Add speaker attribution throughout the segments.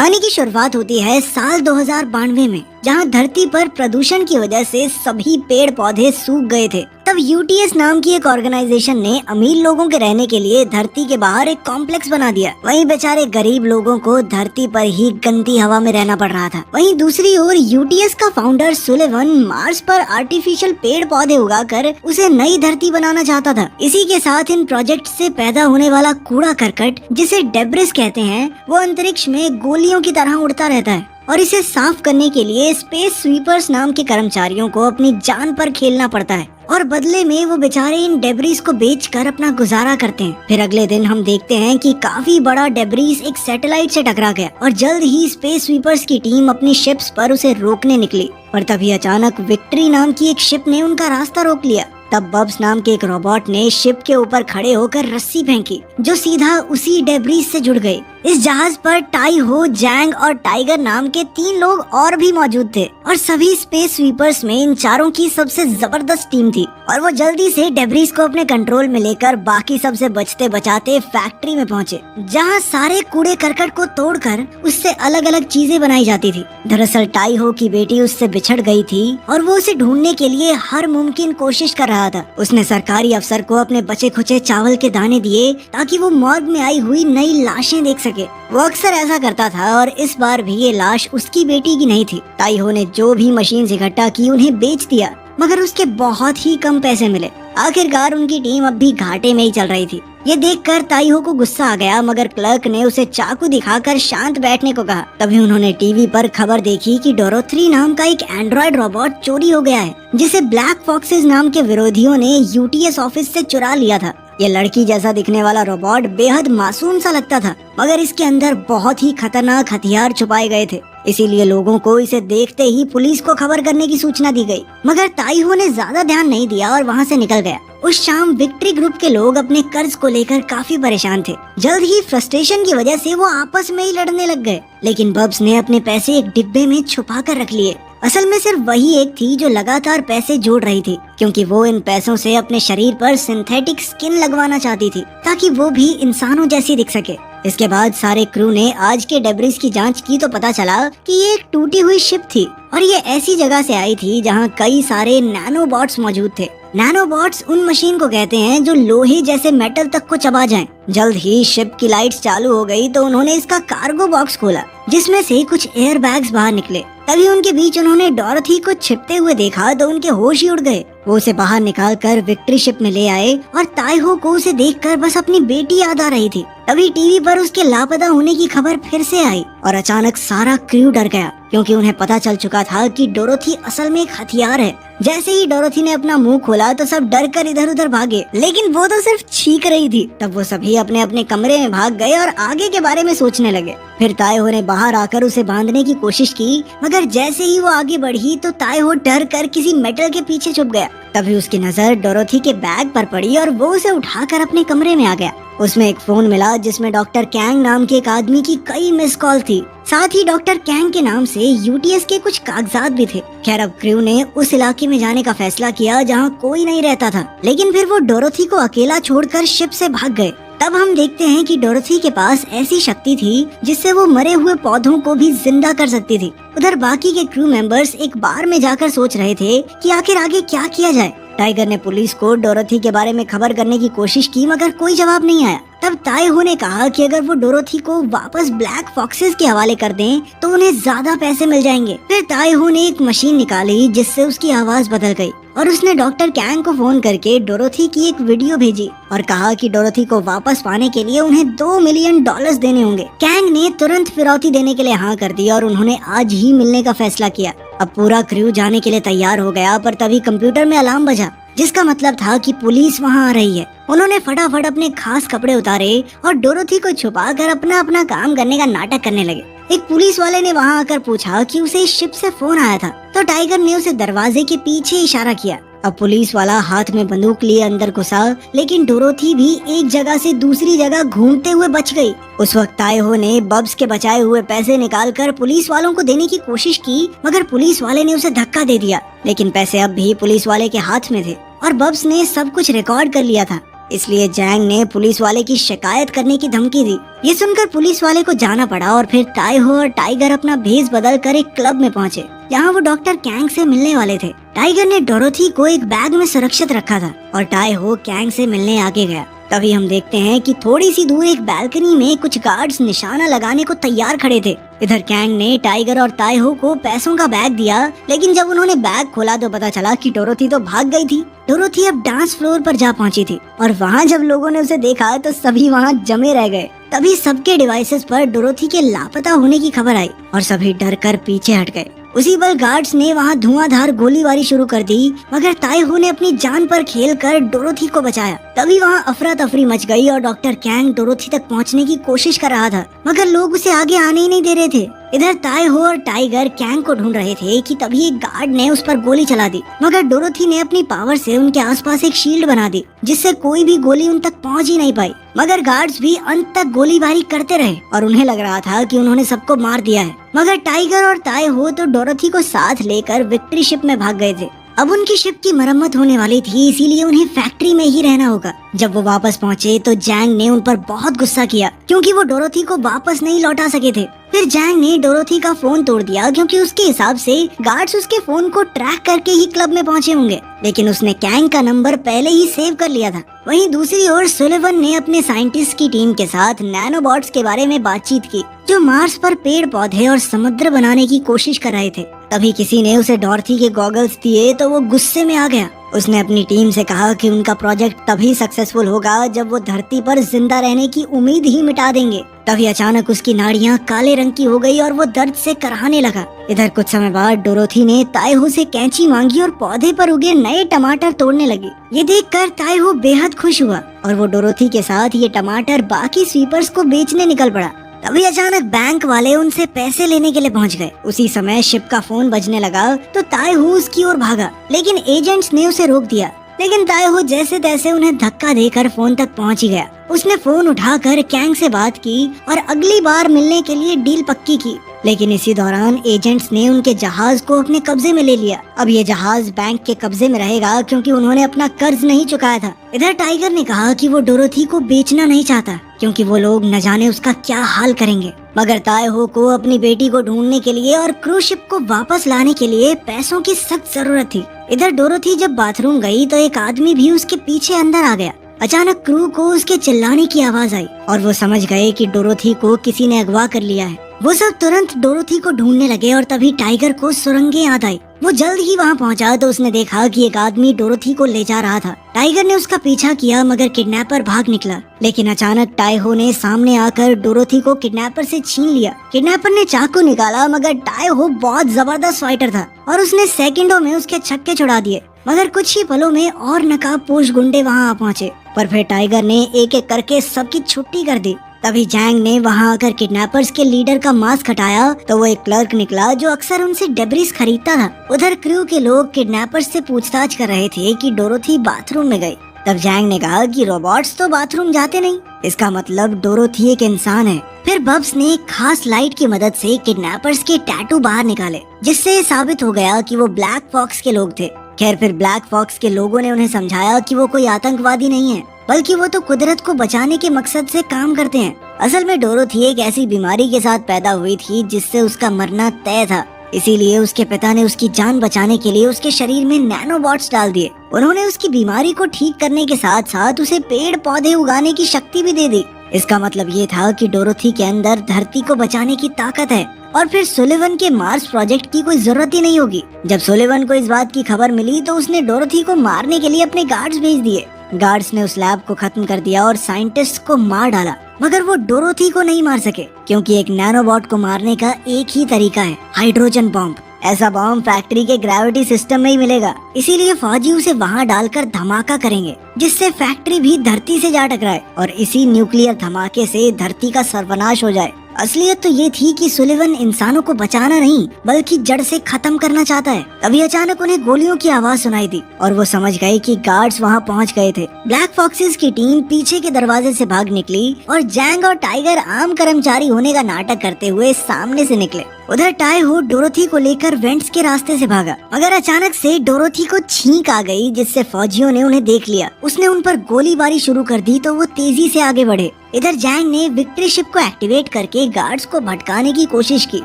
Speaker 1: कहानी की शुरुआत होती है साल 2092 में, जहां धरती पर प्रदूषण की वजह से सभी पेड़ पौधे सूख गए थे। तब यूटीएस नाम की एक ऑर्गेनाइजेशन ने अमीर लोगों के रहने के लिए धरती के बाहर एक कॉम्प्लेक्स बना दिया। वहीं बेचारे गरीब लोगों को धरती पर ही गंदी हवा में रहना पड़ रहा था। वहीं दूसरी ओर यूटीएस का फाउंडर सुलेवन मार्स पर आर्टिफिशियल पेड़ पौधे उगाकर उसे नई धरती बनाना चाहता था। इसी के साथ इन प्रोजेक्ट से पैदा होने वाला कूड़ा करकट, जिसे डेब्रिस कहते हैं, वो अंतरिक्ष में गोलियों की तरह उड़ता रहता है और इसे साफ करने के लिए स्पेस स्वीपर्स नाम के कर्मचारियों को अपनी जान पर खेलना पड़ता है और बदले में वो बेचारे इन डेब्रिस को बेचकर अपना गुजारा करते हैं। फिर अगले दिन हम देखते हैं कि काफी बड़ा डेब्रिस एक सैटेलाइट से टकरा गया और जल्द ही स्पेस स्वीपर्स की टीम अपनी शिप्स पर उसे रोकने निकली। पर तभी अचानक विक्ट्री नाम की एक शिप ने उनका रास्ता रोक लिया। तब बब्स नाम के एक रोबोट ने शिप के ऊपर खड़े होकर रस्सी फेंकी, जो सीधा उसी डेब्रिस से जुड़ गई। इस जहाज पर टाई हो, जैंग और टाइगर नाम के 3 लोग और भी मौजूद थे और सभी स्पेस स्वीपर्स में इन चारों की सबसे जबरदस्त टीम थी और वो जल्दी से डेब्रिस को अपने कंट्रोल में लेकर बाकी सबसे बचते बचाते फैक्ट्री में पहुंचे, जहां सारे कूड़े करकट को तोड़कर उससे अलग अलग चीजें बनाई जाती थी। दरअसल टाई हो की बेटी उससे बिछड़ गई थी और वो उसे ढूंढने के लिए हर मुमकिन कोशिश कर रहा था। उसने सरकारी अफसर को अपने बचे खुचे चावल के दाने दिए ताकि वो मॉर्ग में आई हुई नई लाशें देख सके। वो अक्सर ऐसा करता था और इस बार भी ये लाश उसकी बेटी की नहीं थी। ताइहो ने जो भी मशीन इकट्ठा की उन्हें बेच दिया, मगर उसके बहुत ही कम पैसे मिले। आखिरकार उनकी टीम अब भी घाटे में ही चल रही थी। ये देखकर ताइहो को गुस्सा आ गया, मगर क्लर्क ने उसे चाकू दिखाकर शांत बैठने को कहा। तभी उन्होंने टीवी पर खबर देखी कि डोरोथी नाम का एक एंड्रॉइड रोबोट चोरी हो गया है, जिसे ब्लैक फॉक्सेस नाम के विरोधियों ने यूटीएस ऑफिस से चुरा लिया था। ये लड़की जैसा दिखने वाला रोबोट बेहद मासूम सा लगता था, मगर इसके अंदर बहुत ही खतरनाक हथियार छुपाए गए थे। इसीलिए लोगों को इसे देखते ही पुलिस को खबर करने की सूचना दी गई, मगर ताइहो ने ज्यादा ध्यान नहीं दिया और वहाँ से निकल गया। उस शाम विक्ट्री ग्रुप के लोग अपने कर्ज को लेकर काफी परेशान थे। जल्द ही फ्रस्ट्रेशन की वजह से वो आपस में ही लड़ने लग गए, लेकिन बब्स ने अपने पैसे एक डिब्बे में छुपा कर रख लिए। असल में सिर्फ वही एक थी जो लगातार पैसे जोड़ रही थी, क्योंकि वो इन पैसों से अपने शरीर पर सिंथेटिक स्किन लगवाना चाहती थी ताकि वो भी इंसानों जैसी दिख सके। इसके बाद सारे क्रू ने आज के डेब्रिस की जांच की तो पता चला कि ये एक टूटी हुई शिप थी और ये ऐसी जगह से आई थी जहां कई सारे नैनोबॉट्स मौजूद थे। नैनोबॉट्स उन मशीन को कहते हैं जो लोहे जैसे मेटल तक को चबा जाएं। जल्द ही शिप की लाइट्स चालू हो गई तो उन्होंने इसका कार्गो बॉक्स खोला, जिसमें से कुछ एयर बैग्स बाहर निकले। तभी उनके बीच उन्होंने डोरोथी को छिपते हुए देखा तो उनके होश ही उड़ गए। वो उसे बाहर निकालकर विक्ट्री शिप में ले आए और ताइहो को उसे देखकर बस अपनी बेटी याद आ रही थी। तभी टीवी पर उसके लापता होने की खबर फिर से आई और अचानक सारा क्रू डर गया, क्योंकि उन्हें पता चल चुका था कि डोरोथी असल में एक हथियार है। जैसे ही डोरोथी ने अपना मुंह खोला तो सब डर कर इधर उधर भागे, लेकिन वो तो सिर्फ छींक रही थी। तब वो सभी अपने अपने कमरे में भाग गए और आगे के बारे में सोचने लगे। फिर ताइहो ने बाहर आकर उसे बांधने की कोशिश की, मगर जैसे ही वो आगे बढ़ी तो ताइहो डर कर किसी मेटल के पीछे छुप गया। तभी उसकी नजर डोरोथी के बैग पर पड़ी और वो उसे उठाकर अपने कमरे में आ गया। उसमें एक फोन मिला जिसमें डॉक्टर कैंग नाम के एक आदमी की कई मिस कॉल थी। साथ ही डॉक्टर कैंग के नाम से यूटीएस के कुछ कागजात भी थे। खैर अब क्रू ने उस इलाके में जाने का फैसला किया जहां कोई नहीं रहता था, लेकिन फिर वो डोरोथी को अकेला छोड़कर शिप से भाग गए। तब हम देखते हैं कि डोरोथी के पास ऐसी शक्ति थी जिससे वो मरे हुए पौधों को भी जिंदा कर सकती थी। उधर बाकी के क्रू मेंबर्स एक बार में जाकर सोच रहे थे कि आखिर आगे क्या किया जाए। टाइगर ने पुलिस को डोरोथी के बारे में खबर करने की कोशिश की, मगर कोई जवाब नहीं आया। तब ताइहो ने कहा कि अगर वो डोरोथी को वापस ब्लैक फॉक्सेस के हवाले कर दें तो उन्हें ज्यादा पैसे मिल जाएंगे। फिर ताइहो ने एक मशीन निकाली जिससे उसकी आवाज बदल गई और उसने डॉक्टर कैंग को फोन करके डोरोथी की एक वीडियो भेजी और कहा कि डोरोथी को वापस पाने के लिए उन्हें $2 मिलियन देने होंगे। कैंग ने तुरंत फिरौती देने के लिए हाँ कर दी और उन्होंने आज ही मिलने का फैसला किया। अब पूरा क्रू जाने के लिए तैयार हो गया, पर तभी कंप्यूटर में अलार्म बजा, जिसका मतलब था कि पुलिस वहाँ आ रही है। उन्होंने फटाफट अपने खास कपड़े उतारे और डोरोथी को छुपाकर अपना अपना काम करने का नाटक करने लगे। एक पुलिस वाले ने वहाँ आकर पूछा कि उसे इस शिप से फोन आया था, तो टाइगर ने उसे दरवाजे के पीछे इशारा किया। अब पुलिस वाला हाथ में बंदूक लिए अंदर घुसा, लेकिन डोरोथी भी एक जगह से दूसरी जगह घूमते हुए बच गई। उस वक्त ताइहो ने बब्स के बचाए हुए पैसे निकालकर पुलिस वालों को देने की कोशिश की, मगर पुलिस वाले ने उसे धक्का दे दिया। लेकिन पैसे अब भी पुलिस वाले के हाथ में थे और बब्स ने सब कुछ रिकॉर्ड कर लिया था। इसलिए जैंग ने पुलिस वाले की शिकायत करने की धमकी दी। ये सुनकर पुलिस वाले को जाना पड़ा और फिर ताइहो और टाइगर अपना भेष बदल कर एक क्लब में पहुँचे, जहाँ वो डॉक्टर कैंग से मिलने वाले थे। टाइगर ने डोरोथी को एक बैग में सुरक्षित रखा था और ताइहो कैंग से मिलने आगे गया। तभी हम देखते हैं कि थोड़ी सी दूर एक बालकनी में कुछ गार्ड्स निशाना लगाने को तैयार खड़े थे। इधर कैंग ने टाइगर और ताइहो को पैसों का बैग दिया, लेकिन जब उन्होंने बैग खोला तो पता चला कि डोरोथी तो भाग गई थी। डोरोथी अब डांस फ्लोर पर जा पहुंची थी और वहां जब लोगों ने उसे देखा तो सभी वहां जमे रह गए। तभी सबके डिवाइसेस पर डोरोथी के लापता होने की खबर आई और सभी डर कर पीछे हट गए। उसी पल गार्ड्स ने वहां धुआंधार गोलीबारी शुरू कर दी, मगर ताइहो ने अपनी जान पर खेलकर डोरोथी को बचाया। तभी वहां अफरा तफरी मच गई और डॉक्टर कैंग डोरोथी तक पहुंचने की कोशिश कर रहा था, मगर लोग उसे आगे आने ही नहीं दे रहे थे। इधर ताइहो और टाइगर कैंग को ढूंढ रहे थे कि तभी एक गार्ड ने उस पर गोली चला दी, मगर डोरोथी ने अपनी पावर से उनके आसपास एक शील्ड बना दी, जिससे कोई भी गोली उन तक पहुंच ही नहीं पाई। मगर गार्ड्स भी अंत तक गोलीबारी करते रहे और उन्हें लग रहा था कि उन्होंने सबको मार दिया है। मगर टाइगर और ताइहो तो डोरोथी को साथ लेकर विक्ट्री शिप में भाग गए थे। अब उनकी शिप की मरम्मत होने वाली थी, इसीलिए उन्हें फैक्ट्री में ही रहना होगा। जब वो वापस पहुंचे तो जैंग ने उन पर बहुत गुस्सा किया, क्योंकि वो डोरोथी को वापस नहीं लौटा सके थे। फिर जैंग ने डोरोथी का फोन तोड़ दिया, क्योंकि उसके हिसाब से गार्ड्स उसके फोन को ट्रैक करके ही क्लब में पहुंचे होंगे, लेकिन उसने कैंग का नंबर पहले ही सेव कर लिया था। वहीं दूसरी ओर सुलिवन ने अपने साइंटिस्ट की टीम के साथ नैनोबॉट्स के बारे में बातचीत की, जो मार्स पर पेड़ पौधे और समुद्र बनाने की कोशिश कर रहे थे। तभी किसी ने उसे डॉर्थी के गॉगल्स दिए तो वो गुस्से में आ गया। उसने अपनी टीम से कहा कि उनका प्रोजेक्ट तभी सक्सेसफुल होगा जब वो धरती पर जिंदा रहने की उम्मीद ही मिटा देंगे। तभी अचानक उसकी नाड़ियां काले रंग की हो गई और वो दर्द से कराहने लगा। इधर कुछ समय बाद डोरोथी ने ताइहो से कैंची मांगी और पौधे पर उगे नए टमाटर तोड़ने लगी। ये देखकर ताइहो बेहद खुश हुआ और वो डोरोथी के साथ ये टमाटर बाकी स्वीपर्स को बेचने निकल पड़ा। तभी अचानक बैंक वाले उनसे पैसे लेने के लिए पहुंच गए। उसी समय शिप का फोन बजने लगा तो ताइहो उसकी ओर भागा, लेकिन एजेंट्स ने उसे रोक दिया। लेकिन ताइहो जैसे तैसे उन्हें धक्का देकर फोन तक पहुंच ही गया। उसने फोन उठाकर कैंग से बात की और अगली बार मिलने के लिए डील पक्की की। लेकिन इसी दौरान एजेंट्स ने उनके जहाज को अपने कब्जे में ले लिया। अब ये जहाज बैंक के कब्जे में रहेगा, क्योंकि उन्होंने अपना कर्ज नहीं चुकाया था। इधर टाइगर ने कहा कि वो डोरोथी को बेचना नहीं चाहता, क्योंकि वो लोग न जाने उसका क्या हाल करेंगे। मगर ताइहो को अपनी बेटी को ढूंढने के लिए और क्रूज शिप को वापस लाने के लिए पैसों की सख्त जरूरत थी। इधर डोरोथी जब बाथरूम गई तो एक आदमी भी उसके पीछे अंदर आ गया। अचानक क्रू को उसके चिल्लाने की आवाज आई और वो समझ गए कि डोरोथी को किसी ने अगवा कर लिया है। वो सब तुरंत डोरोथी को ढूंढने लगे और तभी टाइगर को सुरंगें याद आई। वो जल्द ही वहाँ पहुँचा तो उसने देखा कि एक आदमी डोरोथी को ले जा रहा था। टाइगर ने उसका पीछा किया, मगर किडनैपर भाग निकला। लेकिन अचानक टाइहो ने सामने आकर डोरोथी को किडनैपर से छीन लिया। किडनैपर ने चाकू निकाला, मगर टाइहो बहुत जबरदस्त फाइटर था और उसने सेकंडों में उसके छक्के छुड़ा दिए। मगर कुछ ही पलों में और नकाबपोश गुंडे वहाँ आ पहुँचे, पर फिर टाइगर ने एक एक करके सबकी छुट्टी कर दी। तभी जैंग ने वहां आकर किडनैपर्स के लीडर का मास्क हटाया तो वो एक क्लर्क निकला जो अक्सर उनसे डेब्रिस खरीदता था। उधर क्रू के लोग किडनैपर्स से पूछताछ कर रहे थे कि डोरोथी बाथरूम में गई। तब जैंग ने कहा कि रोबोट्स तो बाथरूम जाते नहीं, इसका मतलब डोरोथी एक इंसान है। फिर बब्स ने एक खास लाइट की मदद से किडनैपर्स के टैटू बाहर निकाले, जिससे साबित हो गया कि वो ब्लैक फॉक्स के लोग थे। खैर फिर ब्लैक फॉक्स के लोगों ने उन्हें समझाया कि वो कोई आतंकवादी नहीं है, बल्कि वो तो कुदरत को बचाने के मकसद से काम करते हैं। असल में डोरोथी एक ऐसी बीमारी के साथ पैदा हुई थी जिससे उसका मरना तय था। इसीलिए उसके पिता ने उसकी जान बचाने के लिए उसके शरीर में नैनोबॉट्स डाल दिए। उन्होंने उसकी बीमारी को ठीक करने के साथ साथ उसे पेड़ पौधे उगाने की शक्ति भी दे दी। इसका मतलब ये था कि डोरोथी के अंदर धरती को बचाने की ताकत है और फिर सुलिवन के मार्स प्रोजेक्ट की कोई जरूरत ही नहीं होगी। जब सुलिवन को इस बात की खबर मिली तो उसने डोरोथी को मारने के लिए अपने गार्ड्स भेज दिए। गार्ड्स ने उस लैब को खत्म कर दिया और साइंटिस्ट को मार डाला, मगर वो डोरोथी को नहीं मार सके, क्योंकि एक नैनोबॉट को मारने का एक ही तरीका है, हाइड्रोजन बॉम्ब। ऐसा बॉम्ब फैक्ट्री के ग्रेविटी सिस्टम में ही मिलेगा, इसीलिए फौजी उसे वहाँ डालकर धमाका करेंगे, जिससे फैक्ट्री भी धरती से जा टकराए और इसी न्यूक्लियर धमाके से धरती का सर्वनाश हो जाए। असलियत तो ये थी कि सुलिवन इंसानों को बचाना नहीं बल्कि जड़ से खत्म करना चाहता है। तभी अचानक उन्हें गोलियों की आवाज सुनाई दी और वो समझ गए कि गार्ड्स वहाँ पहुँच गए थे। ब्लैक फॉक्सेस की टीम पीछे के दरवाजे से भाग निकली और जैंग और टाइगर आम कर्मचारी होने का नाटक करते हुए सामने से निकले। उधर टाई हो डोरोथी को लेकर वेंट्स के रास्ते से भागा, मगर अचानक से डोरोथी को छींक आ गई जिससे फौजियों ने उन्हें देख लिया। उसने उन पर गोलीबारी शुरू कर दी तो वो तेजी से आगे बढ़े। इधर जैंग ने विक्ट्री शिप को एक्टिवेट करके गार्ड्स को भटकाने की कोशिश की।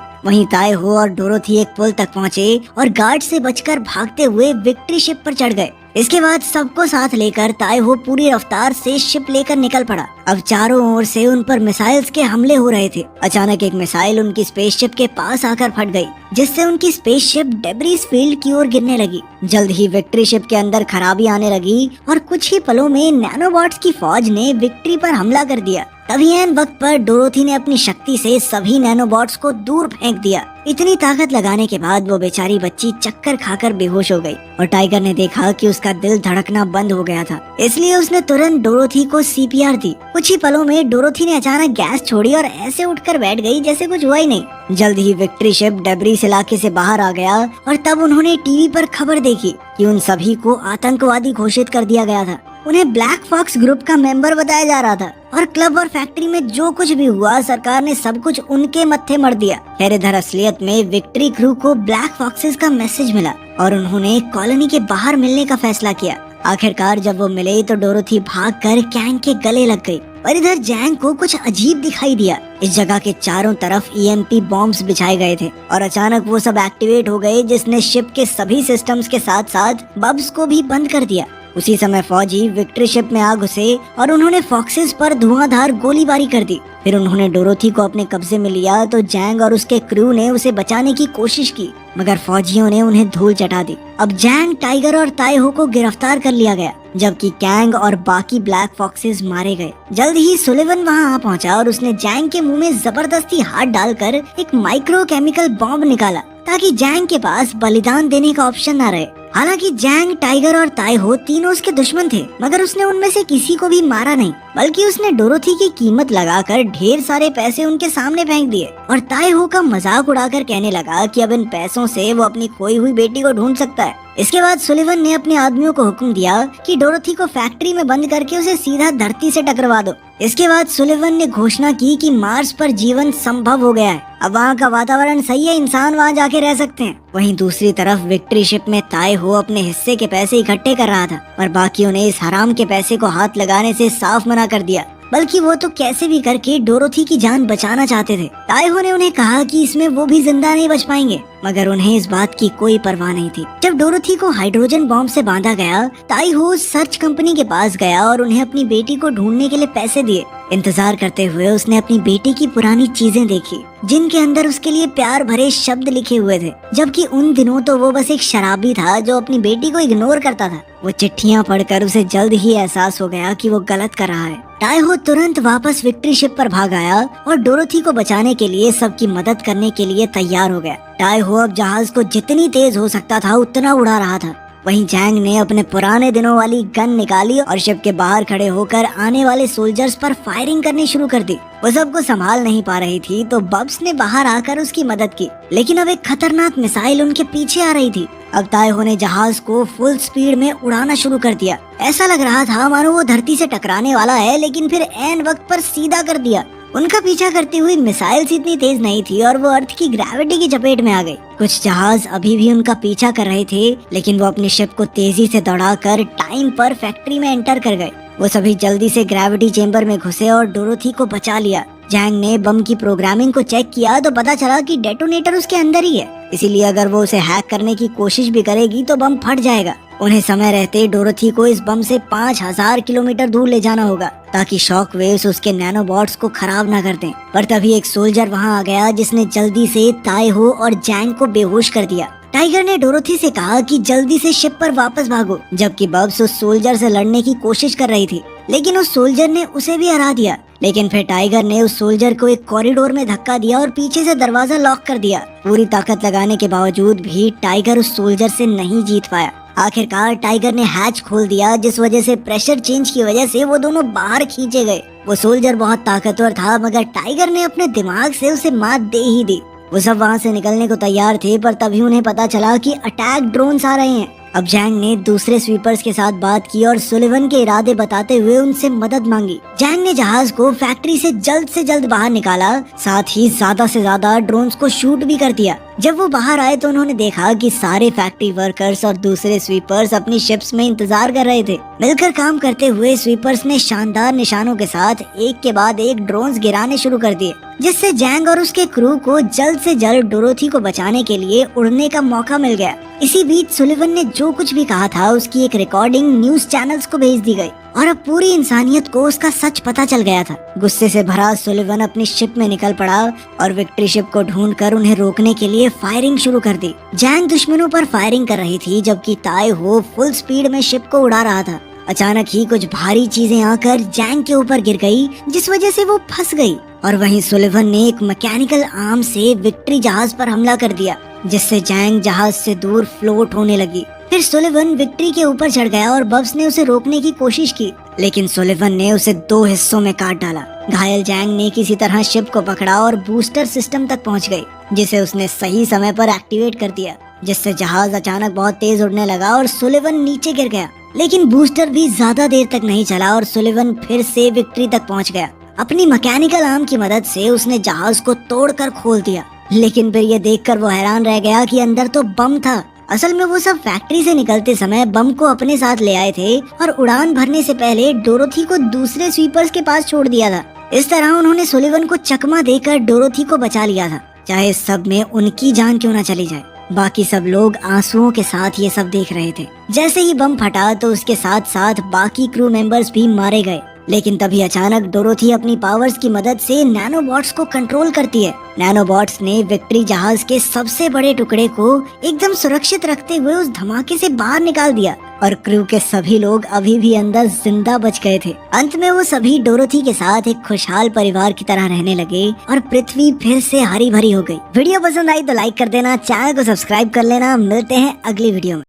Speaker 1: वहीं ताई हो और डोरोथी एक पुल तक पहुँचे और गार्ड से बचकर भागते हुए विक्ट्री शिप पर चढ़ गए। इसके बाद सबको साथ लेकर ताई हो पूरी रफ्तार से शिप लेकर निकल पड़ा। अब चारों ओर से उन पर मिसाइल्स के हमले हो रहे थे। अचानक एक मिसाइल उनकी स्पेसशिप के पास आकर फट गई, जिससे उनकी स्पेसशिप डेब्रिस फील्ड की ओर गिरने लगी। जल्द ही विक्ट्री शिप के अंदर खराबी आने लगी और कुछ ही पलों में नैनोबॉट्स की फौज ने विक्ट्री पर हमला कर दिया। तभी ऐन वक्त पर डोरोथी ने अपनी शक्ति से सभी नैनोबॉट्स को दूर फेंक दिया। इतनी ताकत लगाने के बाद वो बेचारी बच्ची चक्कर खाकर बेहोश हो गई और टाइगर ने देखा कि उसका दिल धड़कना बंद हो गया था, इसलिए उसने तुरंत डोरोथी को सीपीआर दी। कुछ ही पलों में डोरोथी ने अचानक गैस छोड़ी और ऐसे उठकर बैठ गई जैसे कुछ हुआ ही नहीं। जल्द ही विक्ट्री शिप डेब्रिस इलाके से बाहर आ गया और तब उन्होंने टीवी पर खबर देखी कि उन सभी को आतंकवादी घोषित कर दिया गया था। उन्हें ब्लैक फॉक्स ग्रुप का मेंबर बताया जा रहा था और क्लब और फैक्ट्री में जो कुछ भी हुआ सरकार ने सब कुछ उनके मत्थे मर दिया। खैर इधर असलियत में विक्ट्री क्रू को ब्लैक फॉक्सेस का मैसेज मिला और उन्होंने कॉलोनी के बाहर मिलने का फैसला किया। आखिरकार जब वो मिले तो डोरोथी भागकर कैंग के गले लग गई और इधर जैंग को कुछ अजीब दिखाई दिया। इस जगह के चारों तरफ ईएमपी बॉम्ब्स बिछाए गए थे और अचानक वो सब एक्टिवेट हो गए, जिसने शिप के सभी सिस्टम्स के साथ साथ बब्स को भी बंद कर दिया। उसी समय फौजी विक्ट्री शिप में आ घुसे और उन्होंने फॉक्सेस पर धुआंधार गोलीबारी कर दी। फिर उन्होंने डोरोथी को अपने कब्जे में लिया तो जैंग और उसके क्रू ने उसे बचाने की कोशिश की, मगर फौजियों ने उन्हें धूल चटा दी। अब जैंग, टाइगर और ताई हो को गिरफ्तार कर लिया गया, जबकि कैंग और बाकी ब्लैक फॉक्सेस मारे गए। जल्द ही सुलिवन वहां आ पहुंचा और उसने जैंग के मुंह में जबरदस्ती हाथ डालकर एक माइक्रो केमिकल बॉम्ब निकाला ताकि जैंग के पास बलिदान देने का ऑप्शन न रहे। हालांकि जैंग, टाइगर और ताई हो तीनों उसके दुश्मन थे, मगर उसने उनमें से किसी को भी मारा नहीं, बल्कि उसने डोरोथी की कीमत लगाकर ढेर सारे पैसे उनके सामने फेंक दिए और ताई हो का मजाक उड़ाकर कहने लगा कि अब इन पैसों से वो अपनी खोई हुई बेटी को ढूंढ सकता है। इसके बाद सुलिवन ने अपने आदमियों को हुक्म दिया कि डोरोथी को फैक्ट्री में बंद करके उसे सीधा धरती से टकरवा दो। इसके बाद सुलिवन ने घोषणा की कि मार्स पर जीवन संभव हो गया है, अब वहाँ का वातावरण सही है, इंसान वहाँ जाके रह सकते हैं। वहीं दूसरी तरफ विक्ट्री शिप में ताई हो अपने हिस्से के पैसे इकट्ठे कर रहा था और बाकियों ने इस हराम के पैसे को हाथ लगाने से साफ मना कर दिया, बल्कि वो तो कैसे भी करके डोरोथी की जान बचाना चाहते थे। ताई हो ने उन्हें कहा कि इसमें वो भी जिंदा नहीं बच पाएंगे, मगर उन्हें इस बात की कोई परवाह नहीं थी। जब डोरोथी को हाइड्रोजन बॉम्ब से बांधा गया, ताई हो सर्च कंपनी के पास गया और उन्हें अपनी बेटी को ढूंढने के लिए पैसे दिए। इंतजार करते हुए उसने अपनी बेटी की पुरानी चीजें देखी, जिनके अंदर उसके लिए प्यार भरे शब्द लिखे हुए थे, जबकि उन दिनों तो वो बस एक शराबी था जो अपनी बेटी को इग्नोर करता था। वो चिट्ठियां पढ़कर उसे जल्द ही एहसास हो गया कि वो गलत कर रहा है। टाई हो तुरंत वापस विक्ट्री शिप पर भाग आया और डोरोथी को बचाने के लिए सबकी मदद करने के लिए तैयार हो गया। टाई हो अब जहाज को जितनी तेज हो सकता था उतना उड़ा रहा था। वहीं जैंग ने अपने पुराने दिनों वाली गन निकाली और शिप के बाहर खड़े होकर आने वाले सोल्जर्स पर फायरिंग करनी शुरू कर दी। वो सबको संभाल नहीं पा रही थी तो बब्स ने बाहर आकर उसकी मदद की, लेकिन अब एक खतरनाक मिसाइल उनके पीछे आ रही थी। अब ताई हो ने जहाज को फुल स्पीड में उड़ाना शुरू कर दिया। ऐसा लग रहा था मानो वो धरती से टकराने वाला है, लेकिन फिर ऐन वक्त पर सीधा कर दिया। उनका पीछा करती हुई मिसाइल्स इतनी तेज नहीं थी और वो अर्थ की ग्रेविटी की चपेट में आ गई। कुछ जहाज अभी भी उनका पीछा कर रहे थे, लेकिन वो अपनी शिप को तेजी से दौड़ाकर टाइम पर फैक्ट्री में एंटर कर गए। वो सभी जल्दी से ग्रेविटी चेंबर में घुसे और डोरोथी को बचा लिया। जैंग ने बम की प्रोग्रामिंग को चेक किया तो पता चला कि डेटोनेटर उसके अंदर ही है, इसीलिए अगर वो उसे हैक करने की कोशिश भी करेगी तो बम फट जाएगा। उन्हें समय रहते डोरोथी को इस बम से 5000 किलोमीटर दूर ले जाना होगा ताकि शॉक वेव्स उसके नैनोबॉट्स को खराब न कर दें। पर तभी एक सोल्जर वहां आ गया जिसने जल्दी से ताई हो और जैंग को बेहोश कर दिया। टाइगर ने डोरोथी से कहा कि जल्दी से शिप पर वापस भागो, जबकि बब्स उस सोल्जर से लड़ने की कोशिश कर रही थी, लेकिन उस सोल्जर ने उसे भी हरा दिया। लेकिन फिर टाइगर ने उस सोल्जर को एक कॉरिडोर में धक्का दिया और पीछे से दरवाजा लॉक कर दिया। पूरी ताकत लगाने के बावजूद भी टाइगर उस सोल्जर से नहीं जीत पाया। आखिरकार टाइगर ने हैच खोल दिया, जिस वजह से प्रेशर चेंज की वजह से वो दोनों बाहर खींचे गए। वो सोल्जर बहुत ताकतवर था, मगर टाइगर ने अपने दिमाग से उसे मात दे ही दी। वो सब वहाँ से निकलने को तैयार थे, पर तभी उन्हें पता चला कि अटैक ड्रोन्स आ रहे हैं। अब जैंग ने दूसरे स्वीपर्स के साथ बात की और सुलिवन के इरादे बताते हुए उनसे मदद मांगी। जैंग ने जहाज को फैक्ट्री से जल्द बाहर निकाला, साथ ही ज्यादा से ज्यादा ड्रोन्स को शूट भी कर दिया। जब वो बाहर आए तो उन्होंने देखा कि सारे फैक्ट्री वर्कर्स और दूसरे स्वीपर्स अपनी शिप्स में इंतजार कर रहे थे। मिलकर काम करते हुए स्वीपर्स ने शानदार निशानों के साथ एक के बाद एक ड्रोन्स गिराने शुरू कर दिए, जिससे जैंग और उसके क्रू को जल्द से जल्द डोरोथी को बचाने के लिए उड़ने का मौका मिल गया। इसी बीच सुलिवन ने जो कुछ भी कहा था उसकी एक रिकॉर्डिंग न्यूज चैनल्स को भेज दी गई और अब पूरी इंसानियत को उसका सच पता चल गया था। गुस्से से भरा सुलिवन अपनी शिप में निकल पड़ा और विक्ट्री शिप को ढूंढकर उन्हें रोकने के लिए फायरिंग शुरू कर दी। जैंग दुश्मनों पर फायरिंग कर रही थी, जबकि ताई हो फुल स्पीड में शिप को उड़ा रहा था। अचानक ही कुछ भारी चीजें आकर जैंग के ऊपर गिर गई, जिस वजह से वो फंस गई। और वहीं सुलिवन ने एक मैकेनिकल आर्म से विक्ट्री जहाज पर हमला कर दिया, जिससे जैंग जहाज से दूर फ्लोट होने लगी। फिर सुलिवन विक्ट्री के ऊपर चढ़ गया और बब्स ने उसे रोकने की कोशिश की, लेकिन सुलिवन ने उसे 2 हिस्सों में काट डाला। घायल जैंग ने किसी तरह शिप को पकड़ा और बूस्टर सिस्टम तक पहुंच गई, जिसे उसने सही समय पर एक्टिवेट कर दिया, जिससे जहाज अचानक बहुत तेज उड़ने लगा और सुलिवन नीचे गिर गया। लेकिन बूस्टर भी ज्यादा देर तक नहीं चला और सुलिवन फिर से विक्ट्री तक पहुंच गया। अपनी मैकेनिकल आर्म की मदद से उसने जहाज को तोड़कर खोल दिया, लेकिन फिर ये देखकर वो हैरान रह गया कि अंदर तो बम था। असल में वो सब फैक्ट्री से निकलते समय बम को अपने साथ ले आए थे और उड़ान भरने से पहले डोरोथी को दूसरे स्वीपर्स के पास छोड़ दिया था। इस तरह उन्होंने सुलिवन को चकमा देकर डोरोथी को बचा लिया था, चाहे सब में उनकी जान क्यों न चली जाए। बाकी सब लोग आंसुओं के साथ ये सब देख रहे थे। जैसे ही बम फटा तो उसके साथ साथ बाकी क्रू मेंबर्स भी मारे गए, लेकिन तभी अचानक डोरोथी अपनी पावर्स की मदद से नैनोबॉट्स को कंट्रोल करती है। नैनोबॉट्स ने विक्ट्री जहाज के सबसे बड़े टुकड़े को एकदम सुरक्षित रखते हुए उस धमाके से बाहर निकाल दिया और क्रू के सभी लोग अभी भी अंदर जिंदा बच गए थे। अंत में वो सभी डोरोथी के साथ एक खुशहाल परिवार की तरह रहने लगे और पृथ्वी फिर से हरी भरी हो गई। वीडियो पसंद आई तो लाइक कर देना, चैनल को सब्सक्राइब कर लेना। मिलते हैं अगली वीडियो में।